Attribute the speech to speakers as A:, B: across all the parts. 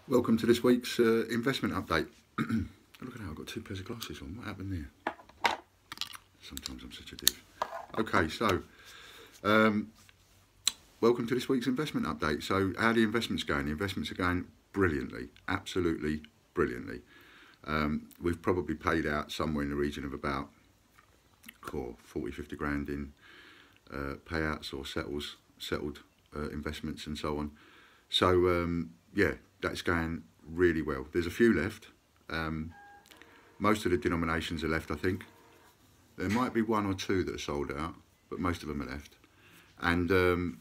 A: Welcome to this week's investment update. Look at how I've got two pairs of glasses on. What happened there? Sometimes I'm such a div. Okay, so welcome to this week's investment update. So how are the investments going? The investments are going brilliantly, absolutely brilliantly. We've probably paid out somewhere in the region of about 40-50 grand in payouts or settled investments and so on. So yeah, that's going really well. There's a few left. Most of the denominations are left, I think. There might be one or two that are sold out, but most of them are left. And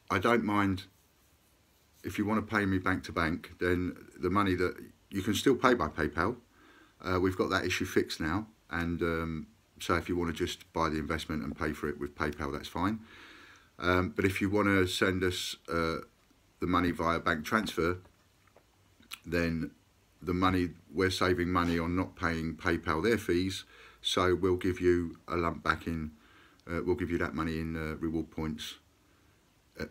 A: I don't mind if you want to pay me bank to bank, then the money that you can still pay by PayPal. We've got that issue fixed now, and so if you want to just buy the investment and pay for it with PayPal, that's fine. But if you want to send us the money via bank transfer, then the money, we're saving money on not paying PayPal their fees, so we'll give you a lump back in, we'll give you that money in reward points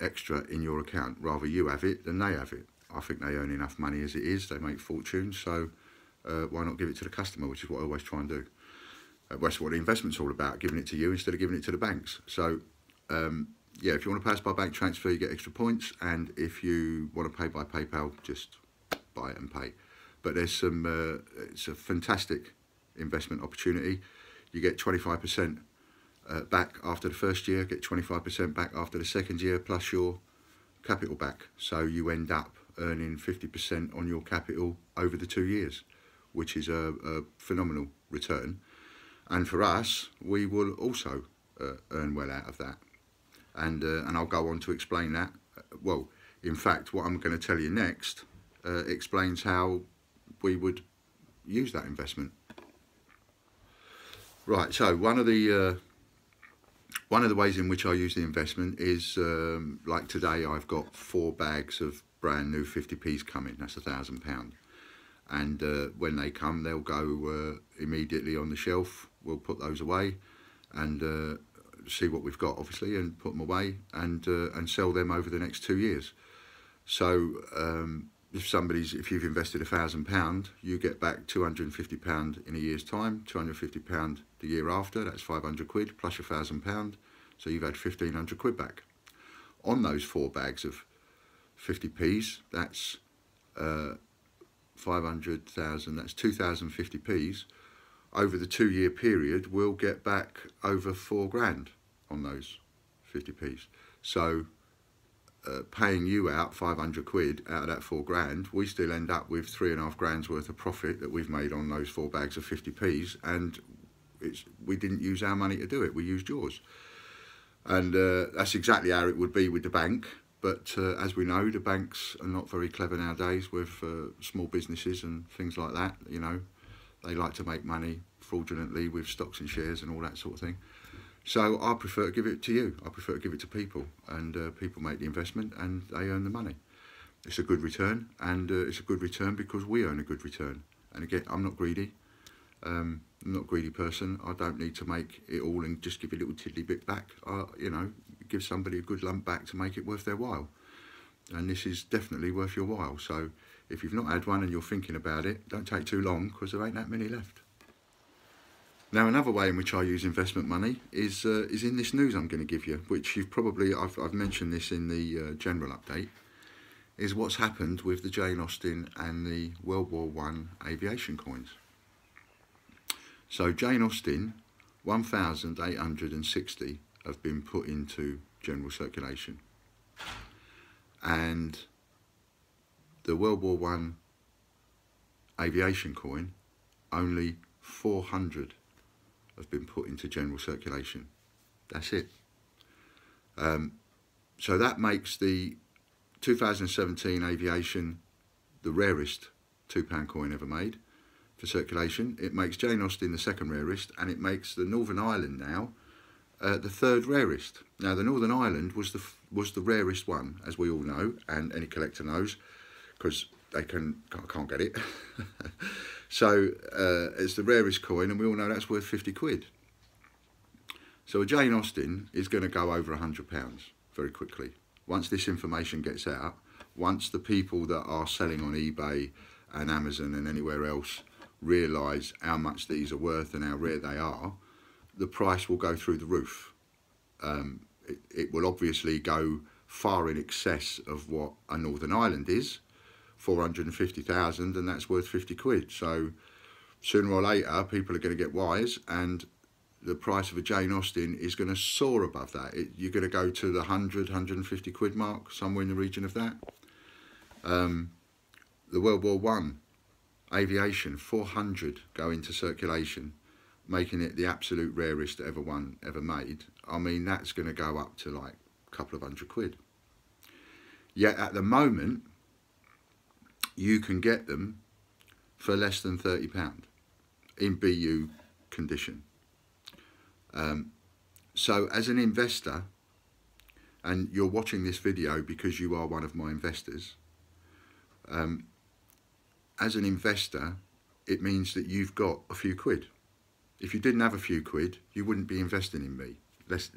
A: extra in your account. Rather you have it than they have it. I think they earn enough money as it is, they make fortunes, so why not give it to the customer, which is what I always try and do. That's what the investment's all about, giving it to you instead of giving it to the banks. So yeah, if you want to pay us by bank transfer, you get extra points, and if you want to pay by PayPal, just buy it and pay. But there's some, it's a fantastic investment opportunity. You get 25% back after the first year, get 25% back after the second year, plus your capital back. So you end up earning 50% on your capital over the 2 years, which is a phenomenal return. And for us, we will also earn well out of that. And I'll go on to explain that. Well, in fact, what I'm going to tell you next explains how we would use that investment. Right, so one of the ways in which I use the investment is like today I've got 4 bags of brand new 50p's coming. That's £1,000, and when they come, they'll go immediately on the shelf. We'll put those away and see what we've got, obviously, and put them away and sell them over the next 2 years. So if you've invested £1,000, you get back £250 in a year's time, £250 the year after. That's 500 quid plus your £1,000. So you've had 1,500 quid back on those 4 bags of 50p's. That's 500,000. That's 2,050p's. Over the 2 year period, we'll get back over 4 grand on those 50p's. So paying you out 500 quid out of that 4 grand, we still end up with 3.5 grand's worth of profit that we've made on those 4 bags of 50p's, and we didn't use our money to do it, we used yours. And that's exactly how it would be with the bank. But as we know, the banks are not very clever nowadays with small businesses and things like that. You know, they like to make money fraudulently with stocks and shares and all that sort of thing. So I prefer to give it to you. I prefer to give it to people, and people make the investment and they earn the money. It's a good return, and it's a good return because we earn a good return. And again, I'm not greedy. I'm not a greedy person. I don't need to make it all and just give a little tiddly bit back. You know, give somebody a good lump back to make it worth their while. And this is definitely worth your while. So if you've not had one and you're thinking about it, don't take too long, because there ain't that many left. Now, another way in which I use investment money is in this news I'm going to give you, which you've probably, I've mentioned this in the general update, is what's happened with the Jane Austen and the World War I aviation coins. So Jane Austen, 1,860 have been put into general circulation. And the World War I aviation coin, only 400 have been put into general circulation. That's it. So that makes the 2017 aviation the rarest £2 coin ever made for circulation. It makes Jane Austen the second rarest, and it makes the Northern Ireland now the third rarest. Now, the Northern Ireland was the rarest one, as we all know, and any collector knows, because they can't get it. So it's the rarest coin, and we all know that's worth 50 quid. So a Jane Austen is going to go over £100 very quickly. Once this information gets out, once the people that are selling on eBay and Amazon and anywhere else realise how much these are worth and how rare they are, the price will go through the roof. It will obviously go far in excess of what a Northern Ireland is, 450,000, and that's worth 50 quid. So sooner or later, people are going to get wise, and the price of a Jane Austen is going to soar above that. You're going to go to the 100, 150 quid mark, somewhere in the region of that. The World War One Aviation, 400 go into circulation, making it the absolute rarest ever made. I mean, that's going to go up to like a couple of hundred quid. Yet at the moment, you can get them for less than £30 in BU condition. So as an investor, and you're watching this video because you are one of my investors, as an investor, it means that you've got a few quid. If you didn't have a few quid, you wouldn't be investing in me. Let's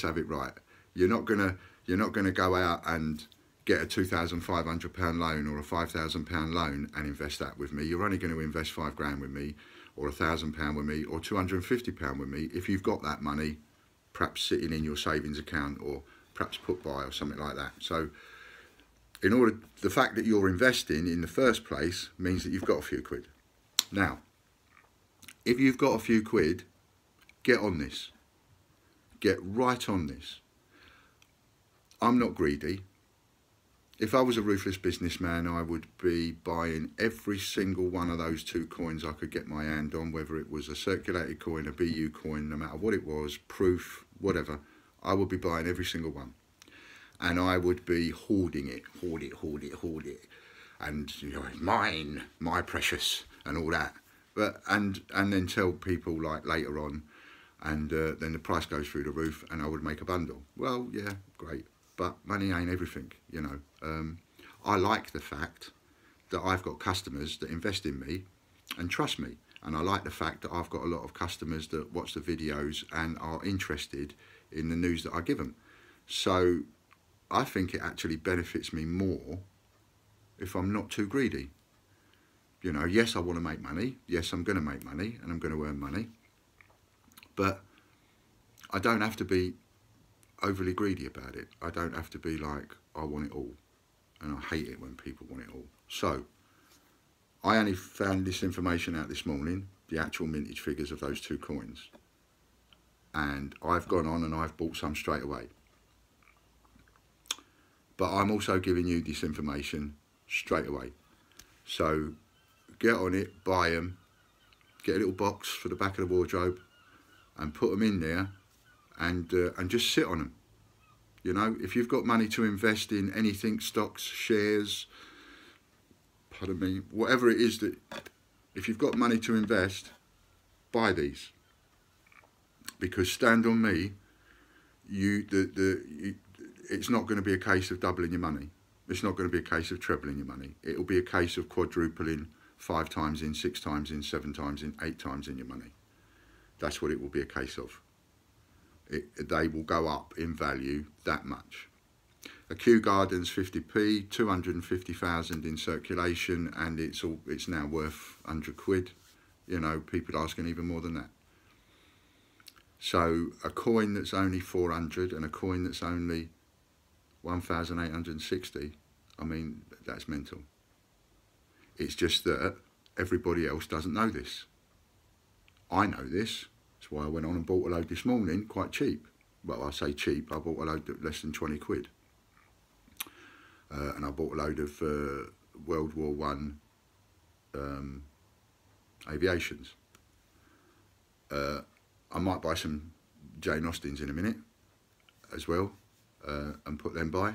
A: have it right. You're not gonna go out and get a £2,500 loan or a £5,000 loan and invest that with me. You're only going to invest £5 with me, or £1,000 with me, or £250 with me if you've got that money, perhaps sitting in your savings account, or perhaps put by, or something like that. So the fact that you're investing in the first place means that you've got a few quid. Now, if you've got a few quid, get on this. Get right on this. I'm not greedy. If I was a ruthless businessman, I would be buying every single one of those 2 coins I could get my hand on, whether it was a circulated coin, a BU coin, no matter what it was, proof, whatever. I would be buying every single one. And I would be hoarding it, hoard it. And, you know, mine, my precious, and all that. And then tell people like later on, and then the price goes through the roof, and I would make a bundle. Well, yeah, great. But money ain't everything, you know. I like the fact that I've got customers that invest in me and trust me. And I like the fact that I've got a lot of customers that watch the videos and are interested in the news that I give them. So I think it actually benefits me more if I'm not too greedy. You know, yes, I want to make money. Yes, I'm going to make money and I'm going to earn money. But I don't have to be overly greedy about it. I don't have to be like, I want it all. And I hate it when people want it all. So, I only found this information out this morning, the actual mintage figures of those 2 coins. And I've gone on and I've bought some straight away. But I'm also giving you this information straight away. So, get on it, buy them, get a little box for the back of the wardrobe and put them in there and just sit on them. You know, if you've got money to invest in anything, stocks, shares, pardon me, whatever it is that, if you've got money to invest, buy these. Because stand on me, it's not going to be a case of doubling your money. It's not going to be a case of trebling your money. It'll be a case of quadrupling, 5 times in, 6 times in, 7 times in, 8 times in your money. That's what it will be a case of. They will go up in value that much. A Kew Gardens 50p, 250,000 in circulation, and it's now worth 100 quid. You know, people asking even more than that. So a coin that's only 400 and a coin that's only 1,860, I mean, that's mental. It's just that everybody else doesn't know this. I know this. That's why I went on and bought a load this morning, quite cheap. Well, I say cheap, I bought a load at less than 20 quid. And I bought a load of World War One aviations. I might buy some Jane Austens in a minute as well, and put them by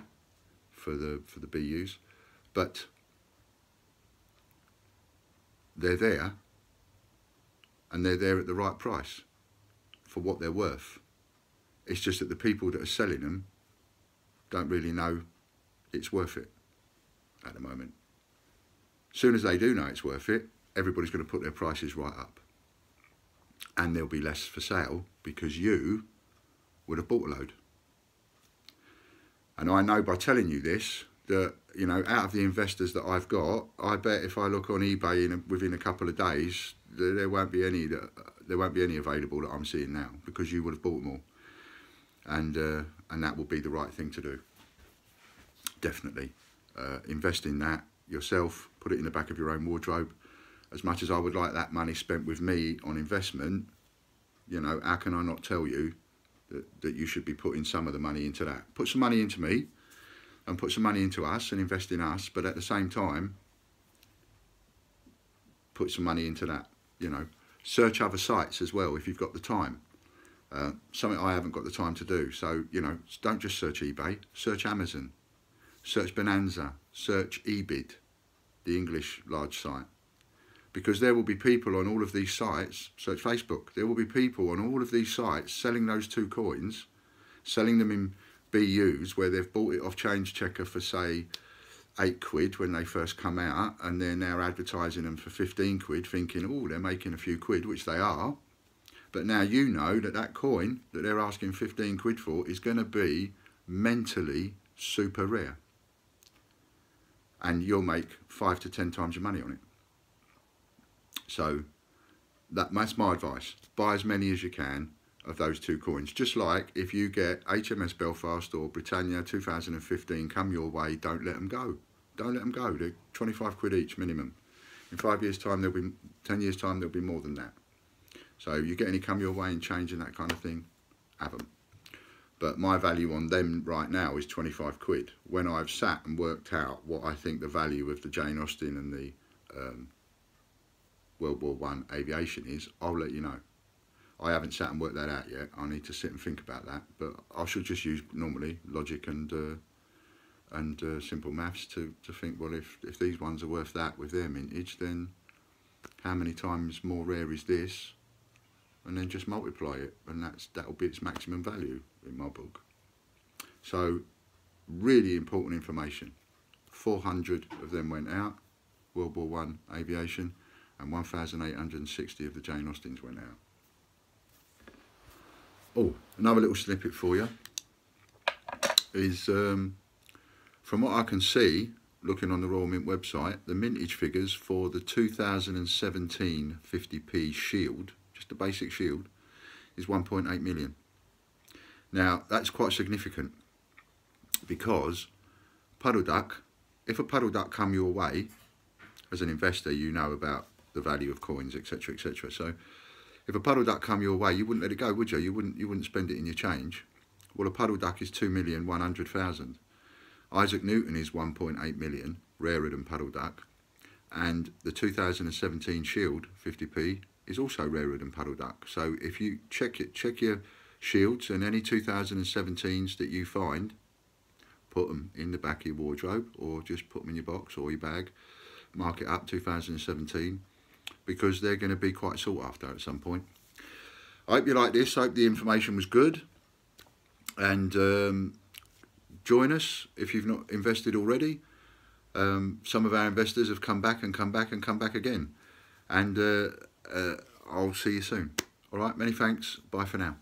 A: for the BUs. But they're there, and they're there at the right price for what they're worth. It's just that the people that are selling them don't really know it's worth it at the moment. As soon as they do know it's worth it, everybody's going to put their prices right up. And there'll be less for sale because you would have bought a load. And I know by telling you this that, you know, out of the investors that I've got, I bet if I look on eBay within a couple of days, there won't be any available that I'm seeing now, because you would have bought them all, and that will be the right thing to do. Definitely invest in that yourself. Put it in the back of your own wardrobe. As much as I would like that money spent with me on investment, you know, how can I not tell you that you should be putting some of the money into that? Put some money into me, and put some money into us, and invest in us, but at the same time, put some money into that, you know. Search other sites as well if you've got the time. Something I haven't got the time to do. So, you know, don't just search eBay, search Amazon, search Bonanza, search eBid, the English large site. Because there will be people on all of these sites, search Facebook, there will be people on all of these sites selling those two coins, selling them in BUs where they've bought it off Change Checker for, say, 8 quid when they first come out, and they're now advertising them for 15 quid, thinking, oh, they're making a few quid, which they are. But now you know that that coin that they're asking 15 quid for is going to be mentally super rare. And you'll make 5 to 10 times your money on it. So that's my advice. Buy as many as you can of those two coins. Just like if you get HMS Belfast or Britannia 2015 come your way, don't let them go. Don't let them go. They're 25 quid each minimum. In 5 years' time, 10 years' time, there'll be more than that. So you get any come your way and change and that kind of thing, have them. But my value on them right now is 25 quid. When I've sat and worked out what I think the value of the Jane Austen and the World War I Aviation is, I'll let you know. I haven't sat and worked that out yet. I need to sit and think about that. But I should just use normally logic and simple maths to think, well, if these ones are worth that with their mintage, then how many times more rare is this? And then just multiply it, and that'll be its maximum value in my book. So really important information. 400 of them went out, World War I Aviation, and 1,860 of the Jane Austens went out. Oh, another little snippet for you is, from what I can see, looking on the Royal Mint website, the mintage figures for the 2017 50p Shield, just a basic Shield, is 1.8 million. Now, that's quite significant, because puddle duck, if a puddle duck come your way, as an investor, you know about the value of coins, etc., etc. So if a puddle duck come your way, you wouldn't let it go, would you? You wouldn't spend it in your change. Well, a puddle duck is 2,100,000. Isaac Newton is 1.8 million, rarer than puddle duck, and the 2017 Shield 50p is also rarer than puddle duck. So if you check your Shields and any 2017s that you find, put them in the back of your wardrobe, or just put them in your box or your bag, mark it up 2017, because they're going to be quite sought after at some point. I hope you like this. I hope the information was good, and join us if you've not invested already. Some of our investors have come back and come back and come back again, and I'll see you soon. All right, many thanks. Bye for now.